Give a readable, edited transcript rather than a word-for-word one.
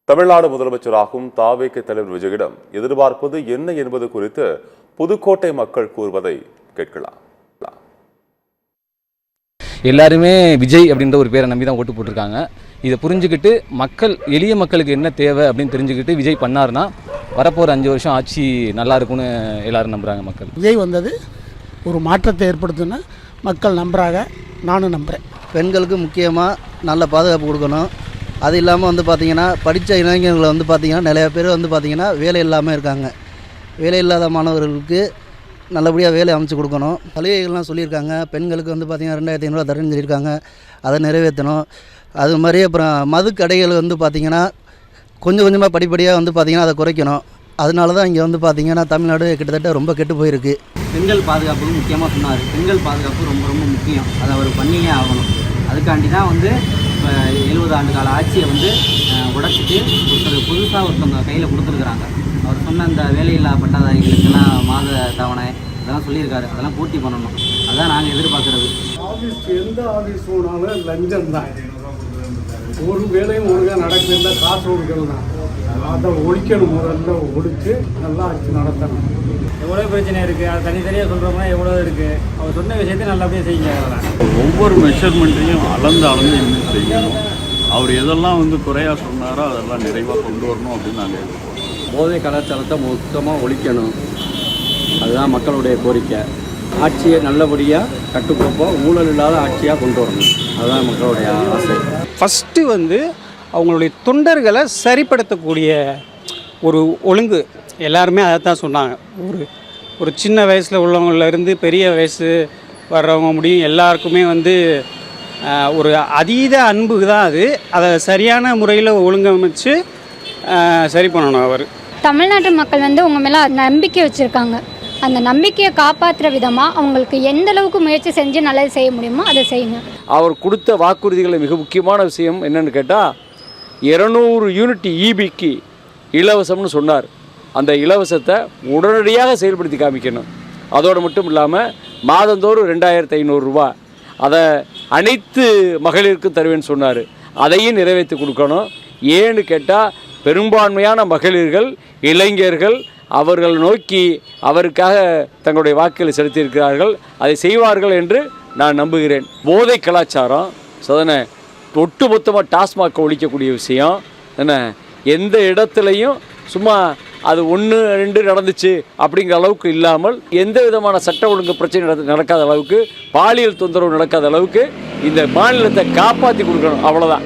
தமிழ்நாடு முதலமைச்சராகும் தாவேக தலைவர் விஜயிடம் எதிர்பார்ப்பது என்ன என்பது குறித்து புதுக்கோட்டை மக்கள் கூறுவதை கேட்கலாம். எல்லாருமே விஜய் அப்படின்ற ஒரு பேரை நம்பி தான் ஓட்டு போட்டிருக்காங்க. இதை புரிஞ்சுக்கிட்டு எளிய மக்களுக்கு என்ன தேவை அப்படின்னு தெரிஞ்சுக்கிட்டு விஜய் பண்ணாருன்னா வரப்போகிற 5 வருஷம் ஆட்சி நல்லா இருக்கும்னு எல்லாரும் நம்புகிறாங்க. மக்கள் விஜய் வந்தது ஒரு மாற்றத்தை ஏற்படுத்துன்னு மக்கள் நம்புகிறாங்க, நானும் நம்புகிறேன். பெண்களுக்கு முக்கியமாக நல்ல பாதுகாப்பு கொடுக்கணும். அது இல்லாமல் பார்த்திங்கன்னா படித்த இளைஞர்களை பார்த்திங்கன்னா நிறையா பேர் பார்த்திங்கன்னா வேலை இல்லாமல் இருக்காங்க. வேலை இல்லாத மாணவர்களுக்கு நல்லபடியாக வேலை அமைச்சு கொடுக்கணும். சலுகைகள்லாம் சொல்லியிருக்காங்க. பெண்களுக்கு பார்த்திங்கன்னா 2500 தரேன்னு சொல்லியிருக்காங்க. அதை நிறைவேற்றணும். அது மாதிரி அப்புறம் மது கடைகள் பார்த்திங்கன்னா கொஞ்சம் கொஞ்சமாக படிப்படியாக பார்த்திங்கன்னா அதை குறைக்கணும். அதனால தான் இங்கே பார்த்திங்கன்னா தமிழ்நாடு கிட்டத்தட்ட ரொம்ப கெட்டு போயிருக்கு. பெண்கள் பாதுகாப்புக்கு முக்கியமாக சொன்னார். பெண்கள் பாதுகாப்பு ரொம்ப ரொம்ப முக்கியம். அதை அவர் பண்ணியே ஆகணும். அதுக்காண்டி தான் இப்போ 70 ஆண்டு கால ஆட்சியை உடைச்சிட்டு புதுசாக ஒருத்தவங்க கையில் கொடுத்துருக்குறாங்க. அவர் சொன்ன இந்த வேலையில்லா பட்டாதாரிகளுக்கெல்லாம் மாத தவணை இதெல்லாம் சொல்லியிருக்காரு. அதெல்லாம் பூர்த்தி பண்ணணும். அதுதான் நாங்கள் எதிர்பார்க்குறது. எந்த ஆஃபீஸ் போனாலும் லஞ்சம் தான். ஒரு வேலையும் ஒழுங்காக நடக்கல, காசு ஒழுக்கல் தான். அதை ஒழிக்கணும். முதல்ல ஒழித்து நல்லா ஆட்சி நடத்தணும். எவ்வளோ பிரச்சனை இருக்குது, அது தனித்தனியாக சொல்கிறோம்னா எவ்வளோ இருக்குது. அவர் சொன்ன விஷயத்தை நல்லபடியாக செய்யுங்க. ஒவ்வொரு மெஷர்மெண்ட்டையும் அளந்து இன்னும் செய்யணும். அவர் எதெல்லாம் குறையாக சொன்னாரோ அதெல்லாம் நிறைவாக கொண்டு வரணும் அப்படின்னு நாங்கள் எதிர்பார்க்கிறோம். போதை கலாச்சாரத்தை மொத்தமாக ஒழிக்கணும். அதுதான் மக்களுடைய கோரிக்கை. ஆட்சியை நல்லபடியாக கட்டுக்கோப்பாக ஊழல் இல்லாத ஆட்சியாக கொண்டு வரணும். அதுதான் மக்களுடைய ஆசை. ஃபஸ்ட்டு அவங்களுடைய தொண்டர்களை சரிப்படுத்தக்கூடிய ஒரு ஒழுங்கு எல்லாருமே அதை தான் சொன்னாங்க. ஒரு சின்ன வயசில் உள்ளவங்களிருந்து பெரிய வயசு வர்றவங்க முடியும் எல்லாருக்குமே ஒரு அதீத அன்பு தான் அது. அதை சரியான முறையில் ஒழுங்கமைச்சு சரி பண்ணணும். அவர் தமிழ்நாட்டு மக்கள் உங்கள் மேலே நம்பிக்கை வச்சுருக்காங்க. அந்த நம்பிக்கையை காப்பாற்றுற விதமாக அவங்களுக்கு எந்த அளவுக்கு முயற்சி செஞ்சு நல்லது செய்ய முடியுமோ அதை செய்யுங்க. அவர் கொடுத்த வாக்குறுதிகளில் மிக முக்கியமான விஷயம் என்னென்னு கேட்டால் 200 யூனிட் இபிக்கு இலவசம்னு சொன்னார். அந்த இலவசத்தை உடனடியாக செயல்படுத்தி காமிக்கணும். அதோடு மட்டும் இல்லாமல் மாதந்தோறும் 2500 ரூபா அதை அனைத்து மகளிருக்கும் தருவேன்னு சொன்னார். அதையும் நிறைவேற்றி கொடுக்கணும். ஏன்னு கேட்டால் பெரும்பான்மையான மகளிர்கள் இளைஞர்கள் அவர்கள் நோக்கி அவருக்காக தங்களுடைய வாக்குகளை செலுத்தியிருக்கிறார்கள். அதை செய்வார்கள் என்று நான் நம்புகிறேன். போதை கலாச்சாரம் சதனை ஒட்டுமொத்தமாக டாஸ்மாக் ஒழிக்கக்கூடிய விஷயம் என்ன. எந்த இடத்துலையும் சும்மா அது 1 2 நடந்துச்சு அப்படிங்கிற அளவுக்கு இல்லாமல் எந்த விதமான சட்ட ஒழுங்கு பிரச்சனை நடக்காத அளவுக்கு பாலியல் தொந்தரவு நடக்காத அளவுக்கு இந்த மாநிலத்தை காப்பாற்றி கொடுக்கணும். அவ்வளோதான்.